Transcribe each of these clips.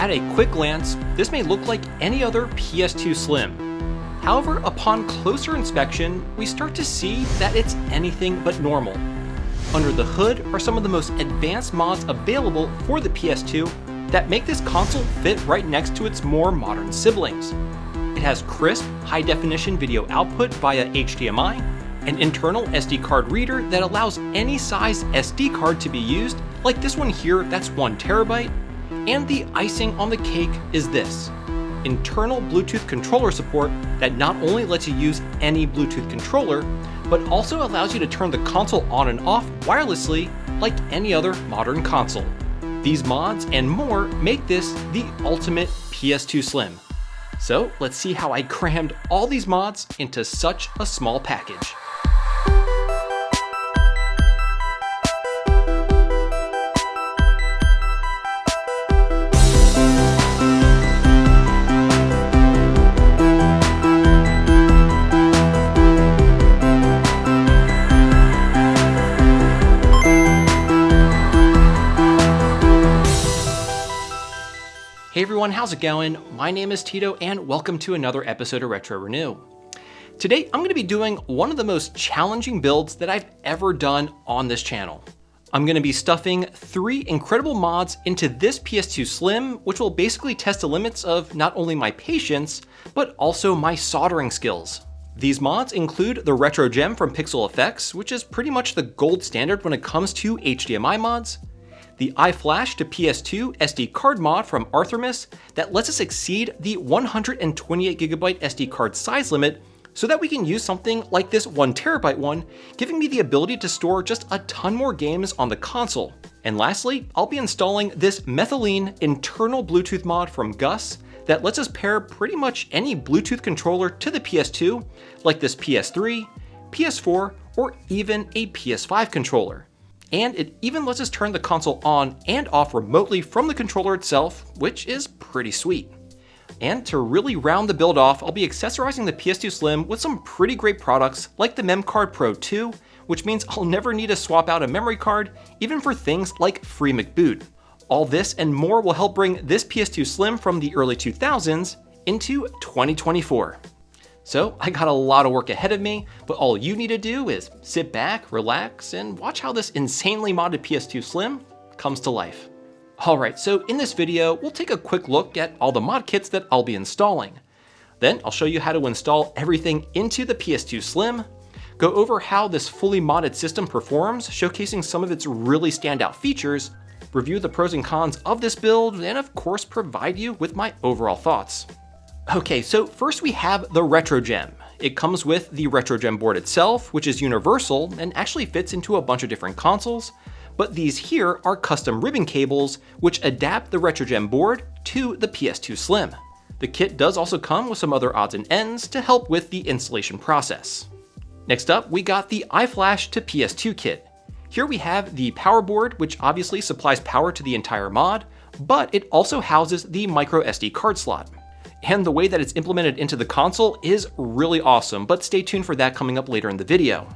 At a quick glance, this may look like any other PS2 Slim. However, upon closer inspection, we start to see that it's anything but normal. Under the hood are some of the most advanced mods available for the PS2 that make this console fit right next to its more modern siblings. It has crisp, high-definition video output via HDMI, an internal SD card reader that allows any size SD card to be used, like this one here that's 1 terabyte, and the icing on the cake is this: internal Bluetooth controller support that not only lets you use any Bluetooth controller, but also allows you to turn the console on and off wirelessly like any other modern console. These mods and more make this the ultimate PS2 Slim. So let's see how I crammed all these mods into such a small package. Hey everyone, how's it going? My name is Tito and welcome to another episode of Retro Renew. Today I'm going to be doing one of the most challenging builds that I've ever done on this channel. I'm going to be stuffing 3 incredible mods into this PS2 Slim, which will basically test the limits of not only my patience, but also my soldering skills. These mods include the Retro Gem from Pixel Effects, which is pretty much the gold standard when it comes to HDMI mods, the iFlash to PS2 SD card mod from Arthurmus that lets us exceed the 128GB SD card size limit so that we can use something like this 1TB one, giving me the ability to store just a ton more games on the console. And lastly, I'll be installing this methylene internal Bluetooth mod from Gus that lets us pair pretty much any Bluetooth controller to the PS2, like this PS3, PS4, or even a PS5 controller. And it even lets us turn the console on and off remotely from the controller itself, which is pretty sweet. And to really round the build off, I'll be accessorizing the PS2 Slim with some pretty great products like the MemCard Pro 2, which means I'll never need to swap out a memory card, even for things like Free McBoot. All this and more will help bring this PS2 Slim from the early 2000s into 2024. So I got a lot of work ahead of me, but all you need to do is sit back, relax, and watch how this insanely modded PS2 Slim comes to life. Alright, so in this video, we'll take a quick look at all the mod kits that I'll be installing. Then I'll show you how to install everything into the PS2 Slim, go over how this fully modded system performs, showcasing some of its really standout features, review the pros and cons of this build, and of course provide you with my overall thoughts. Okay, so first we have the Retro Gem. It comes with the Retro Gem board itself, which is universal and actually fits into a bunch of different consoles, but these here are custom ribbon cables which adapt the Retro Gem board to the PS2 Slim. The kit does also come with some other odds and ends to help with the installation process. Next up, we got the iFlash to PS2 kit. Here we have the power board, which obviously supplies power to the entire mod, but it also houses the micro SD card slot. And the way that it's implemented into the console is really awesome, but stay tuned for that coming up later in the video.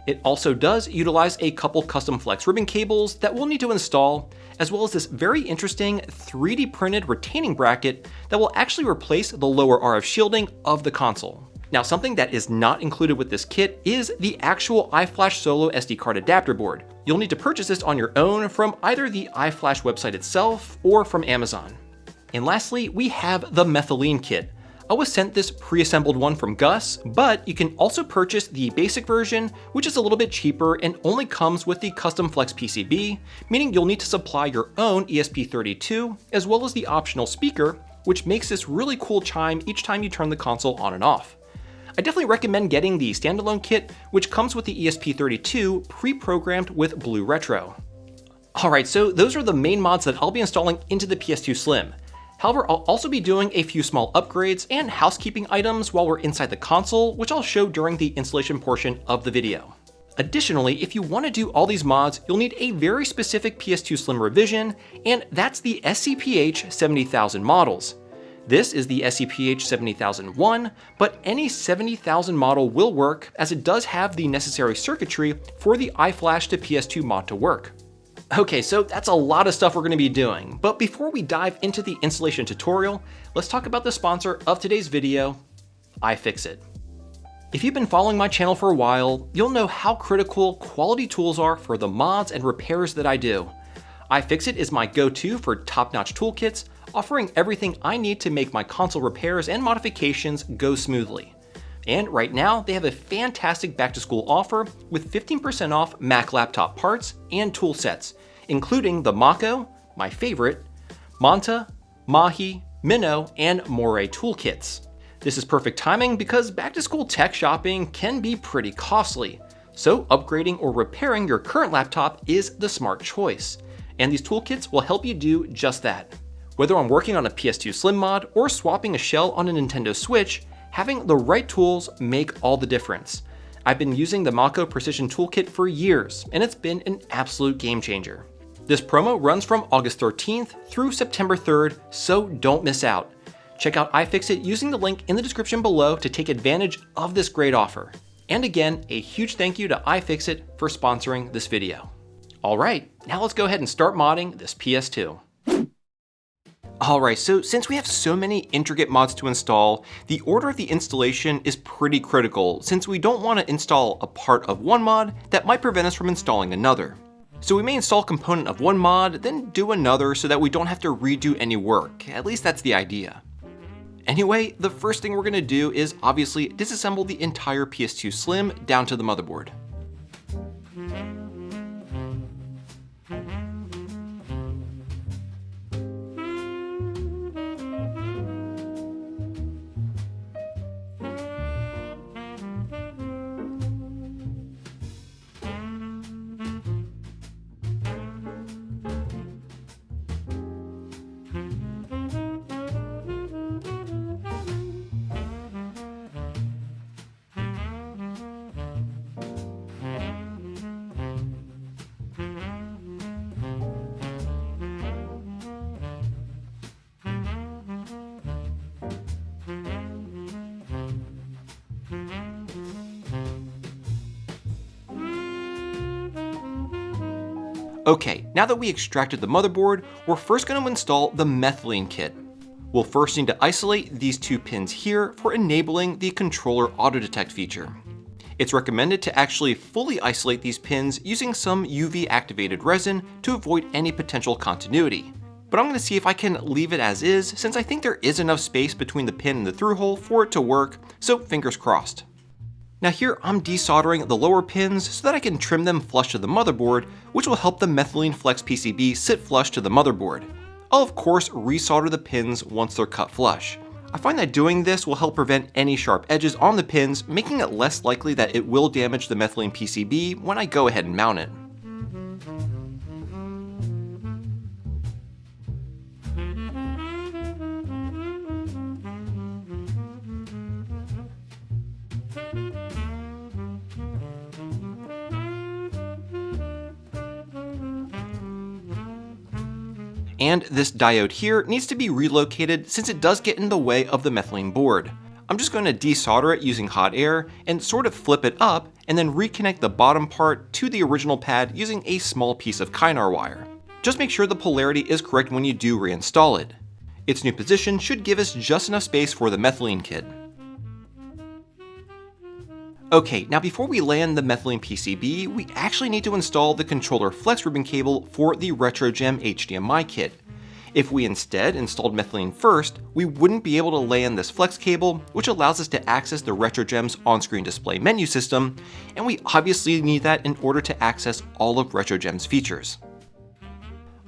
It also does utilize a couple custom flex ribbon cables that we'll need to install, as well as this very interesting 3D printed retaining bracket that will actually replace the lower RF shielding of the console. Now, something that is not included with this kit is the actual iFlash Solo SD card adapter board. You'll need to purchase this on your own from either the iFlash website itself or from Amazon. And lastly, we have the methylene kit. I was sent this pre-assembled one from Gus, but you can also purchase the basic version, which is a little bit cheaper and only comes with the custom flex PCB, meaning you'll need to supply your own ESP32, as well as the optional speaker, which makes this really cool chime each time you turn the console on and off. I definitely recommend getting the standalone kit, which comes with the ESP32 pre-programmed with Blue Retro. Alright, so those are the main mods that I'll be installing into the PS2 Slim. However, I'll also be doing a few small upgrades and housekeeping items while we're inside the console, which I'll show during the installation portion of the video. Additionally, if you want to do all these mods, you'll need a very specific PS2 Slim revision, and that's the SCPH 70000 models. This is the SCPH 70001, but any 70000 model will work as it does have the necessary circuitry for the iFlash to PS2 mod to work. Okay, so that's a lot of stuff we're going to be doing, but before we dive into the installation tutorial, let's talk about the sponsor of today's video, iFixit. If you've been following my channel for a while, you'll know how critical quality tools are for the mods and repairs that I do. iFixit is my go-to for top-notch toolkits, offering everything I need to make my console repairs and modifications go smoothly. And right now, they have a fantastic back-to-school offer with 15% off Mac laptop parts and tool sets, including the Macho, my favorite, Manta, Mahi, Minnow, and Moray toolkits. This is perfect timing because back-to-school tech shopping can be pretty costly, so upgrading or repairing your current laptop is the smart choice. And these toolkits will help you do just that. Whether I'm working on a PS2 Slim mod or swapping a shell on a Nintendo Switch, having the right tools make all the difference. I've been using the Macho Precision Toolkit for years, and it's been an absolute game changer. This promo runs from August 13th through September 3rd, so don't miss out. Check out iFixit using the link in the description below to take advantage of this great offer. And again, a huge thank you to iFixit for sponsoring this video. Alright, now let's go ahead and start modding this PS2. Alright, so since we have so many intricate mods to install, the order of the installation is pretty critical since we don't want to install a part of one mod that might prevent us from installing another. So we may install a component of one mod, then do another so that we don't have to redo any work. At least that's the idea. Anyway, the first thing we're going to do is obviously disassemble the entire PS2 Slim down to the motherboard. Okay, now that we extracted the motherboard, we're first going to install the methylene kit. We'll first need to isolate these two pins here for enabling the controller auto detect feature. It's recommended to actually fully isolate these pins using some UV activated resin to avoid any potential continuity. But I'm going to see if I can leave it as is since I think there is enough space between the pin and the through hole for it to work, so fingers crossed. Now here I'm desoldering the lower pins so that I can trim them flush to the motherboard, which will help the Methylene Flex PCB sit flush to the motherboard. I'll of course resolder the pins once they're cut flush. I find that doing this will help prevent any sharp edges on the pins, making it less likely that it will damage the Methylene PCB when I go ahead and mount it. And this diode here needs to be relocated since it does get in the way of the methylene board. I'm just going to desolder it using hot air and sort of flip it up and then reconnect the bottom part to the original pad using a small piece of Kynar wire. Just make sure the polarity is correct when you do reinstall it. Its new position should give us just enough space for the methylene kit. Okay, now before we land the methylene PCB, we actually need to install the controller flex ribbon cable for the RetroGem HDMI kit. If we instead installed methylene first, we wouldn't be able to land this flex cable, which allows us to access the RetroGem's on-screen display menu system, and we obviously need that in order to access all of RetroGem's features.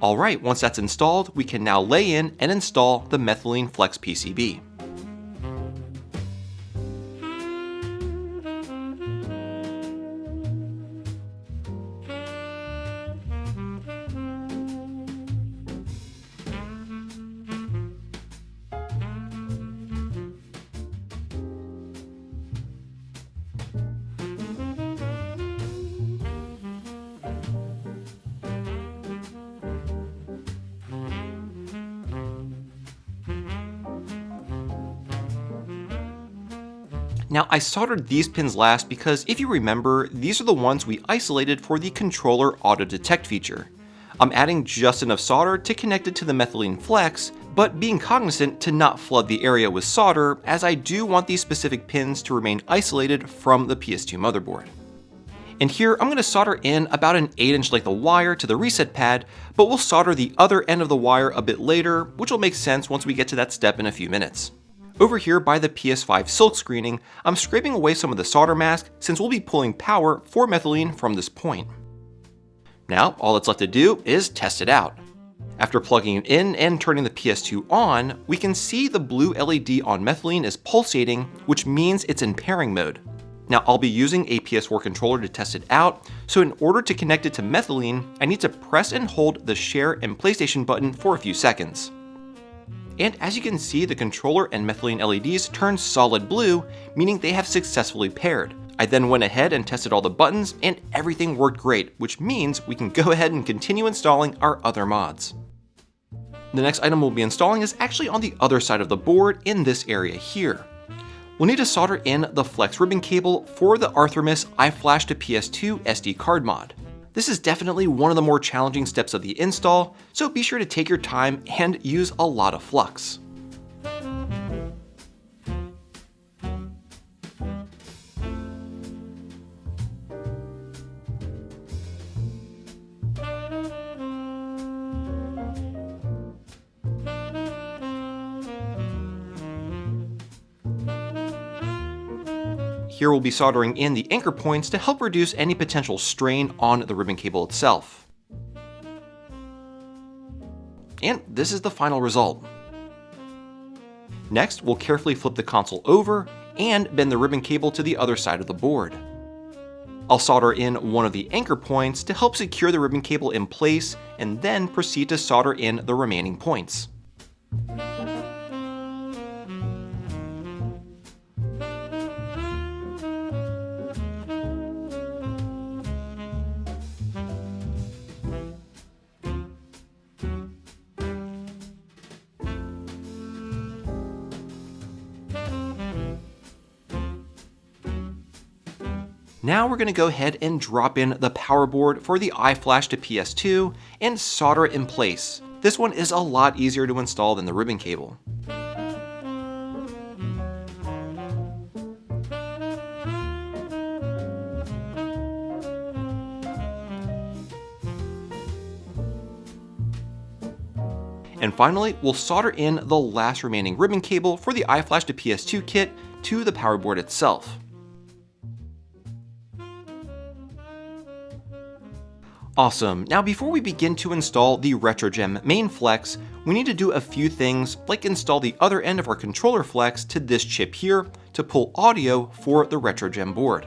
Alright, once that's installed, we can now lay in and install the methylene flex PCB. Now I soldered these pins last because if you remember, these are the ones we isolated for the controller auto detect feature. I'm adding just enough solder to connect it to the methylene flex, but being cognizant to not flood the area with solder, as I do want these specific pins to remain isolated from the PS2 motherboard. And here I'm going to solder in about an 8-inch length of wire to the reset pad, but we'll solder the other end of the wire a bit later, which will make sense once we get to that step in a few minutes. Over here by the PS5 silk screening, I'm scraping away some of the solder mask since we'll be pulling power for methylene from this point. Now all that's left to do is test it out. After plugging it in and turning the PS2 on, we can see the blue LED on methylene is pulsating, which means it's in pairing mode. Now I'll be using a PS4 controller to test it out, so in order to connect it to methylene, I need to press and hold the share and PlayStation button for a few seconds. And as you can see, the controller and methylene LEDs turn solid blue, meaning they have successfully paired. I then went ahead and tested all the buttons and everything worked great, which means we can go ahead and continue installing our other mods. The next item we'll be installing is actually on the other side of the board in this area here. We'll need to solder in the flex ribbon cable for the Arthremis iFlash to PS2 SD card mod. This is definitely one of the more challenging steps of the install, so be sure to take your time and use a lot of flux. Here we'll be soldering in the anchor points to help reduce any potential strain on the ribbon cable itself. And this is the final result. Next, we'll carefully flip the console over and bend the ribbon cable to the other side of the board. I'll solder in one of the anchor points to help secure the ribbon cable in place and then proceed to solder in the remaining points. Now we're going to go ahead and drop in the power board for the iFlash to PS2 and solder it in place. This one is a lot easier to install than the ribbon cable. And finally, we'll solder in the last remaining ribbon cable for the iFlash to PS2 kit to the power board itself. Awesome. Now before we begin to install the RetroGem main flex, we need to do a few things like install the other end of our controller flex to this chip here to pull audio for the RetroGem board.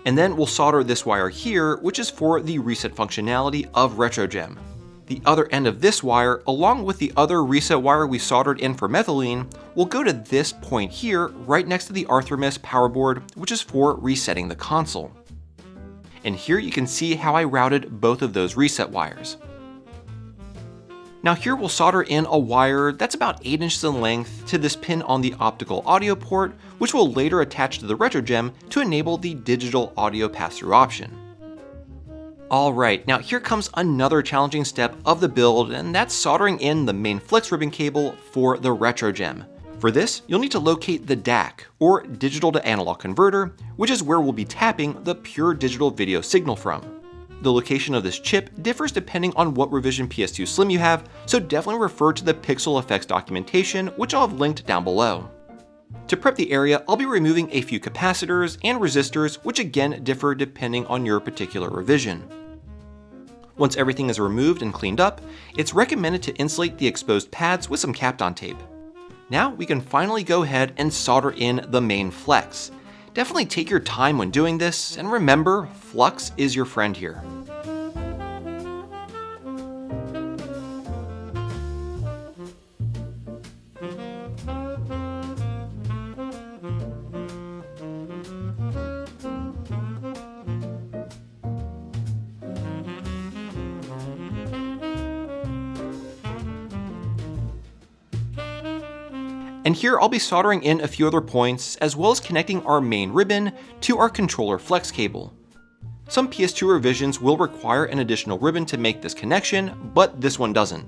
And then we'll solder this wire here, which is for the reset functionality of RetroGem. The other end of this wire, along with the other reset wire we soldered in for methylene, will go to this point here right next to the Arthremis power board, which is for resetting the console. And here you can see how I routed both of those reset wires. Now here we'll solder in a wire that's about 8 inches in length to this pin on the optical audio port, which will later attach to the RetroGem to enable the digital audio pass-through option. Alright, now here comes another challenging step of the build, and that's soldering in the main flex ribbon cable for the RetroGem. For this, you'll need to locate the DAC, or digital to analog converter, which is where we'll be tapping the pure digital video signal from. The location of this chip differs depending on what revision PS2 Slim you have, so definitely refer to the Pixel Effects documentation, which I'll have linked down below. To prep the area, I'll be removing a few capacitors and resistors, which again differ depending on your particular revision. Once everything is removed and cleaned up, it's recommended to insulate the exposed pads with some Kapton tape. Now we can finally go ahead and solder in the main flex. Definitely take your time when doing this, and remember, flux is your friend here. And here I'll be soldering in a few other points, as well as connecting our main ribbon to our controller flex cable. Some PS2 revisions will require an additional ribbon to make this connection, but this one doesn't.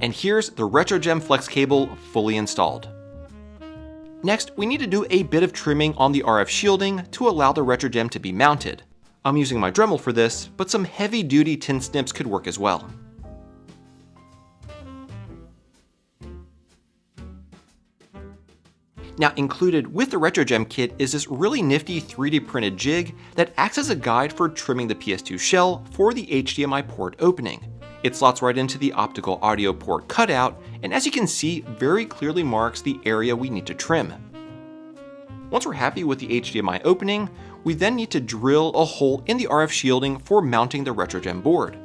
And here's the RetroGem Flex cable fully installed. Next, we need to do a bit of trimming on the RF shielding to allow the RetroGem to be mounted. I'm using my Dremel for this, but some heavy-duty tin snips could work as well. Now, included with the RetroGem kit is this really nifty 3D printed jig that acts as a guide for trimming the PS2 shell for the HDMI port opening. It slots right into the optical audio port cutout, and as you can see, very clearly marks the area we need to trim. Once we're happy with the HDMI opening, we then need to drill a hole in the RF shielding for mounting the RetroGem board.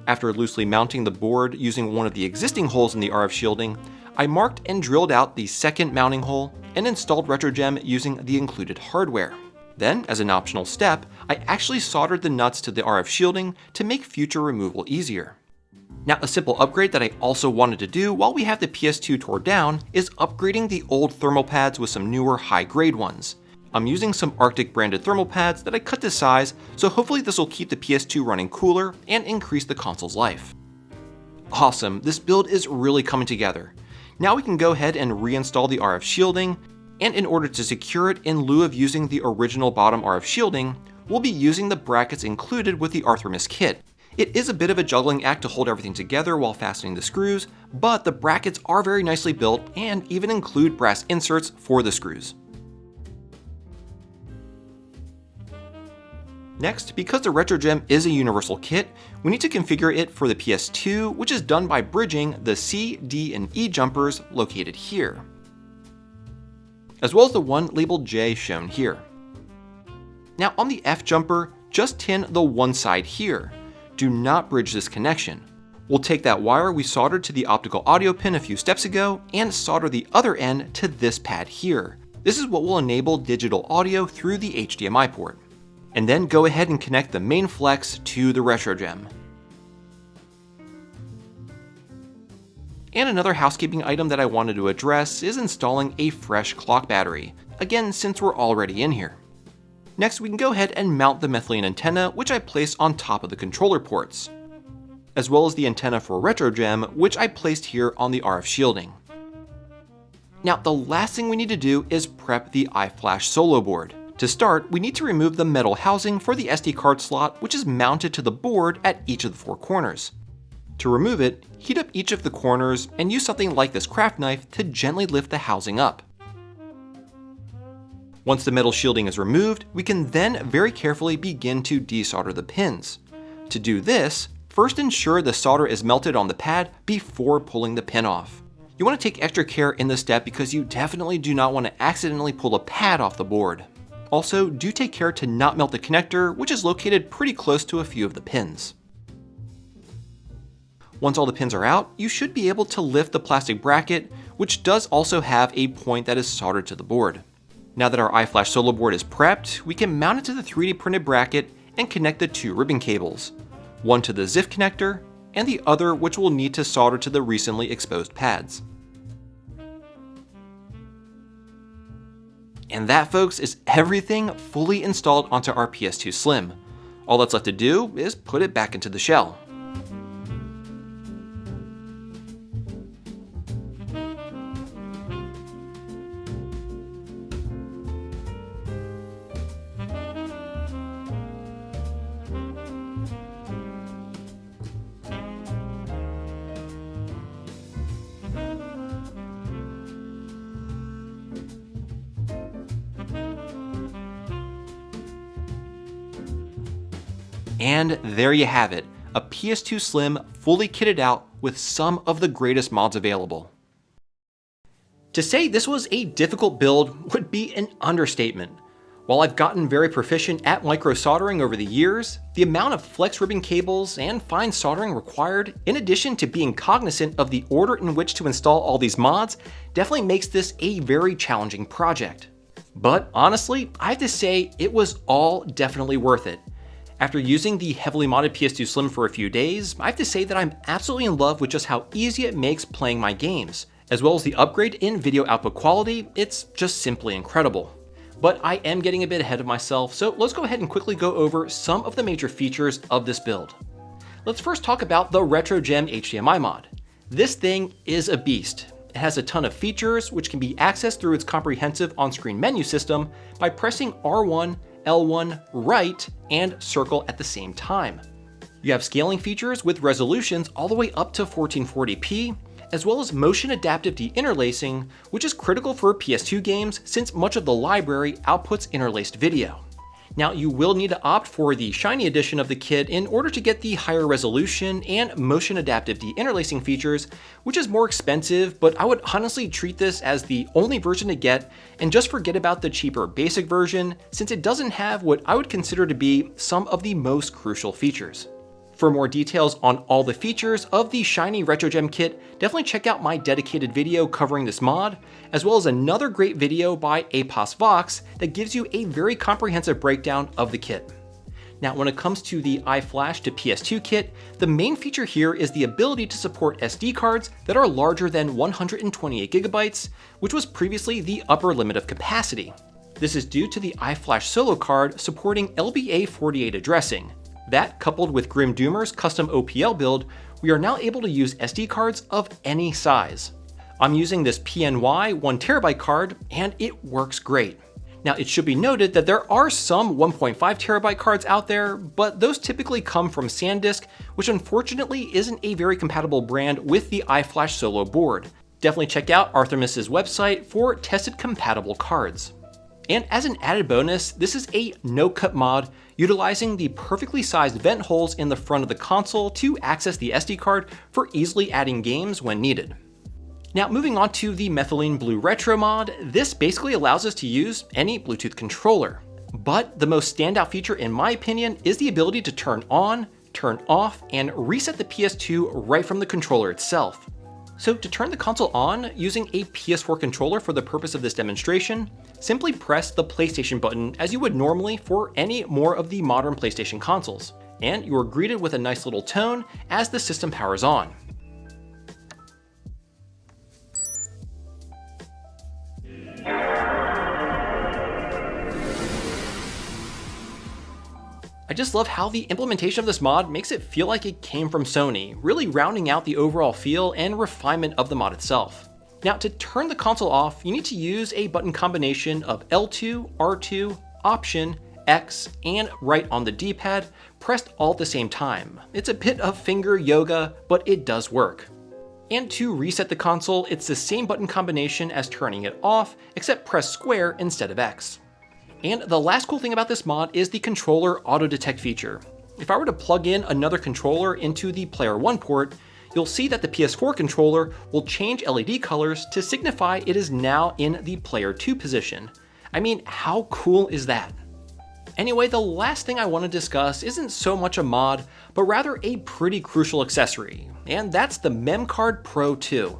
After loosely mounting the board using one of the existing holes in the RF shielding, I marked and drilled out the second mounting hole and installed RetroGem using the included hardware. Then, as an optional step, I actually soldered the nuts to the RF shielding to make future removal easier. Now, a simple upgrade that I also wanted to do while we have the PS2 tore down is upgrading the old thermal pads with some newer high-grade ones. I'm using some Arctic branded thermal pads that I cut to size, so hopefully this will keep the PS2 running cooler and increase the console's life. Awesome, this build is really coming together. Now we can go ahead and reinstall the RF shielding, and in order to secure it in lieu of using the original bottom RF shielding, we'll be using the brackets included with the Arthremis kit. It is a bit of a juggling act to hold everything together while fastening the screws, but the brackets are very nicely built and even include brass inserts for the screws. Next, because the RetroGem is a universal kit, we need to configure it for the PS2, which is done by bridging the C, D, and E jumpers located here, as well as the one labeled J shown here. Now on the F jumper, just tin the one side here. Do not bridge this connection. We'll take that wire we soldered to the optical audio pin a few steps ago and solder the other end to this pad here. This is what will enable digital audio through the HDMI port. And then go ahead and connect the main flex to the RetroGem. And another housekeeping item that I wanted to address is installing a fresh clock battery, again since we're already in here. Next, we can go ahead and mount the methylene antenna, which I placed on top of the controller ports, as well as the antenna for RetroGem, which I placed here on the RF shielding. Now, the last thing we need to do is prep the iFlash Solo board. To start, we need to remove the metal housing for the SD card slot, which is mounted to the board at each of the four corners. To remove it, heat up each of the corners and use something like this craft knife to gently lift the housing up. Once the metal shielding is removed, we can then very carefully begin to desolder the pins. To do this, first ensure the solder is melted on the pad before pulling the pin off. You want to take extra care in this step because you definitely do not want to accidentally pull a pad off the board. Also, do take care to not melt the connector, which is located pretty close to a few of the pins. Once all the pins are out, you should be able to lift the plastic bracket, which does also have a point that is soldered to the board. Now that our iFlash Solo board is prepped, we can mount it to the 3D printed bracket and connect the two ribbon cables, one to the ZIF connector and the other which we'll need to solder to the recently exposed pads. And that, folks, is everything fully installed onto our PS2 Slim. All that's left to do is put it back into the shell. And there you have it, a PS2 Slim fully kitted out with some of the greatest mods available. To say this was a difficult build would be an understatement. While I've gotten very proficient at micro soldering over the years, the amount of flex ribbon cables and fine soldering required, in addition to being cognizant of the order in which to install all these mods, definitely makes this a very challenging project. But honestly, I have to say it was all definitely worth it. After using the heavily modded PS2 Slim for a few days, I have to say that I'm absolutely in love with just how easy it makes playing my games. As well as the upgrade in video output quality, it's just simply incredible. But I am getting a bit ahead of myself, so let's go ahead and quickly go over some of the major features of this build. Let's first talk about the RetroGem HDMI mod. This thing is a beast. It has a ton of features which can be accessed through its comprehensive on-screen menu system by pressing R1, L1, right, and circle at the same time. You have scaling features with resolutions all the way up to 1440p, as well as motion adaptive deinterlacing, which is critical for PS2 games since much of the library outputs interlaced video. Now, you will need to opt for the shiny edition of the kit in order to get the higher resolution and motion adaptive deinterlacing features, which is more expensive, but I would honestly treat this as the only version to get and just forget about the cheaper basic version since it doesn't have what I would consider to be some of the most crucial features. For more details on all the features of the shiny RetroGem kit, definitely check out my dedicated video covering this mod, as well as another great video by Apos Vox that gives you a very comprehensive breakdown of the kit. Now, when it comes to the iFlash to PS2 kit, the main feature here is the ability to support SD cards that are larger than 128 gigabytes, which was previously the upper limit of capacity. This is due to the iFlash Solo card supporting LBA48 addressing. That, coupled with Grim Doomer's custom OPL build, we are now able to use SD cards of any size. I'm using this PNY 1TB card, and it works great. Now, it should be noted that there are some 1.5TB cards out there, but those typically come from SanDisk, which unfortunately isn't a very compatible brand with the iFlash Solo board. Definitely check out Artemis's website for tested compatible cards. And as an added bonus, this is a no-cut mod utilizing the perfectly sized vent holes in the front of the console to access the SD card for easily adding games when needed. Now, moving on to the Methylene Blue Retro mod, this basically allows us to use any Bluetooth controller. But the most standout feature in my opinion is the ability to turn on, turn off, and reset the PS2 right from the controller itself. So to turn the console on using a PS4 controller for the purpose of this demonstration, simply press the PlayStation button as you would normally for any more of the modern PlayStation consoles, and you are greeted with a nice little tone as the system powers on. I just love how the implementation of this mod makes it feel like it came from Sony, really rounding out the overall feel and refinement of the mod itself. Now, to turn the console off, you need to use a button combination of L2, R2, Option, X, and right on the D-pad, pressed all at the same time. It's a bit of finger yoga, but it does work. And to reset the console, it's the same button combination as turning it off, except press square instead of X. And the last cool thing about this mod is the controller auto detect feature. If I were to plug in another controller into the Player 1 port, you'll see that the PS4 controller will change LED colors to signify it is now in the Player 2 position. I mean, how cool is that? Anyway, the last thing I want to discuss isn't so much a mod, but rather a pretty crucial accessory, and that's the MemCard Pro 2.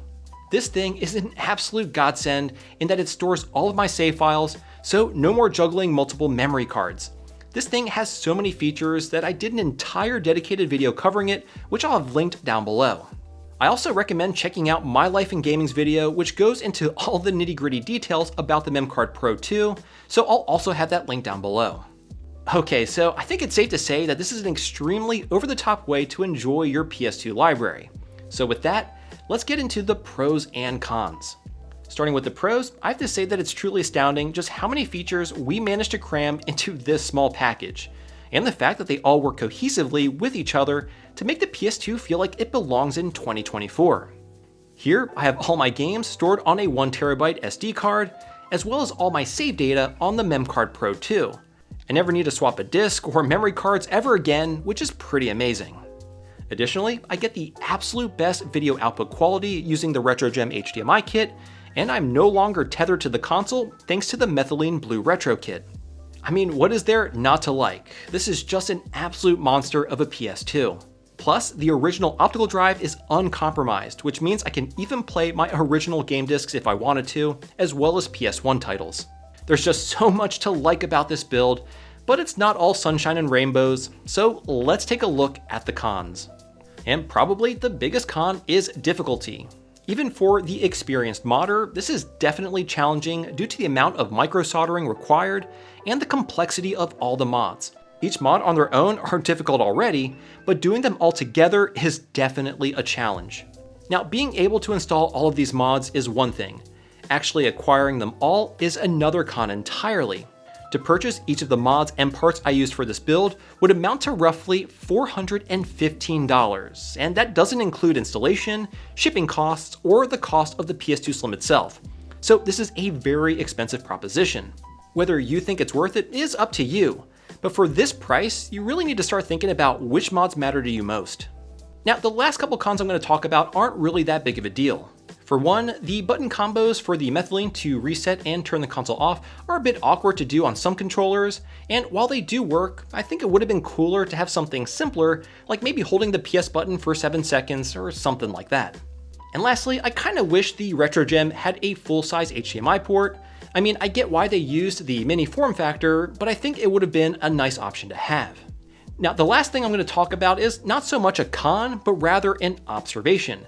This thing is an absolute godsend in that it stores all of my save files, so no more juggling multiple memory cards. This thing has so many features that I did an entire dedicated video covering it, which I'll have linked down below. I also recommend checking out My Life in Gaming's video, which goes into all the nitty-gritty details about the MemCard Pro 2, so I'll also have that linked down below. Okay, so I think it's safe to say that this is an extremely over-the-top way to enjoy your PS2 library. So with that, let's get into the pros and cons. Starting with the pros, I have to say that it's truly astounding just how many features we managed to cram into this small package, and the fact that they all work cohesively with each other to make the PS2 feel like it belongs in 2024. Here, I have all my games stored on a 1TB SD card, as well as all my save data on the MemCard Pro 2. I never need to swap a disk or memory cards ever again, which is pretty amazing. Additionally, I get the absolute best video output quality using the RetroGem HDMI kit, and I'm no longer tethered to the console thanks to the Methylene Blue Retro kit. I mean, what is there not to like? This is just an absolute monster of a PS2. Plus, the original optical drive is uncompromised, which means I can even play my original game discs if I wanted to, as well as PS1 titles. There's just so much to like about this build, But it's not all sunshine and rainbows, so let's take a look at the cons. And probably the biggest con is difficulty. Even for the experienced modder, this is definitely challenging due to the amount of micro-soldering required and the complexity of all the mods. Each mod on their own are difficult already, but doing them all together is definitely a challenge. Now, being able to install all of these mods is one thing. Actually acquiring them all is another con entirely. To purchase each of the mods and parts I used for this build would amount to roughly $415, and that doesn't include installation, shipping costs, or the cost of the PS2 Slim itself. So this is a very expensive proposition. Whether you think it's worth it is up to you, but for this price, you really need to start thinking about which mods matter to you most. Now, the last couple cons I'm going to talk about aren't really that big of a deal. For one, the button combos for the methylene to reset and turn the console off are a bit awkward to do on some controllers, and while they do work, I think it would have been cooler to have something simpler, like maybe holding the PS button for 7 seconds or something like that. And lastly, I kinda wish the RetroGem had a full-size HDMI port. I mean, I get why they used the mini form factor, but I think it would have been a nice option to have. Now, the last thing I'm going to talk about is not so much a con, but rather an observation.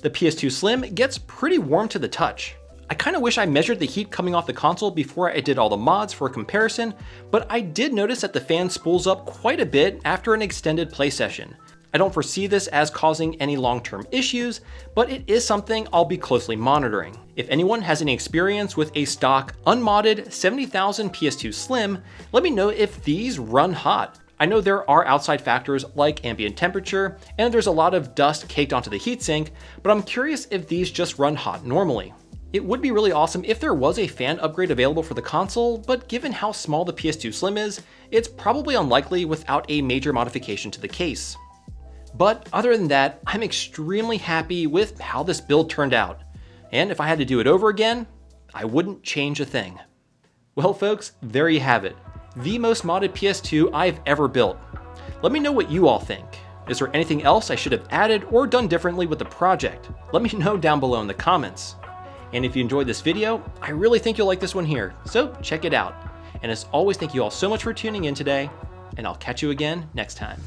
The PS2 Slim gets pretty warm to the touch. I kinda wish I measured the heat coming off the console before I did all the mods for a comparison, but I did notice that the fan spools up quite a bit after an extended play session. I don't foresee this as causing any long-term issues, but it is something I'll be closely monitoring. If anyone has any experience with a stock, unmodded 70,000 PS2 Slim, let me know if these run hot. I know there are outside factors like ambient temperature, and there's a lot of dust caked onto the heatsink, but I'm curious if these just run hot normally. It would be really awesome if there was a fan upgrade available for the console, but given how small the PS2 Slim is, it's probably unlikely without a major modification to the case. But other than that, I'm extremely happy with how this build turned out. And if I had to do it over again, I wouldn't change a thing. Well folks, there you have it. The most modded PS2 I've ever built. Let me know what you all think. Is there anything else I should have added or done differently with the project? Let me know down below in the comments. And if you enjoyed this video, I really think you'll like this one here, so check it out. And as always, thank you all so much for tuning in today, and I'll catch you again next time.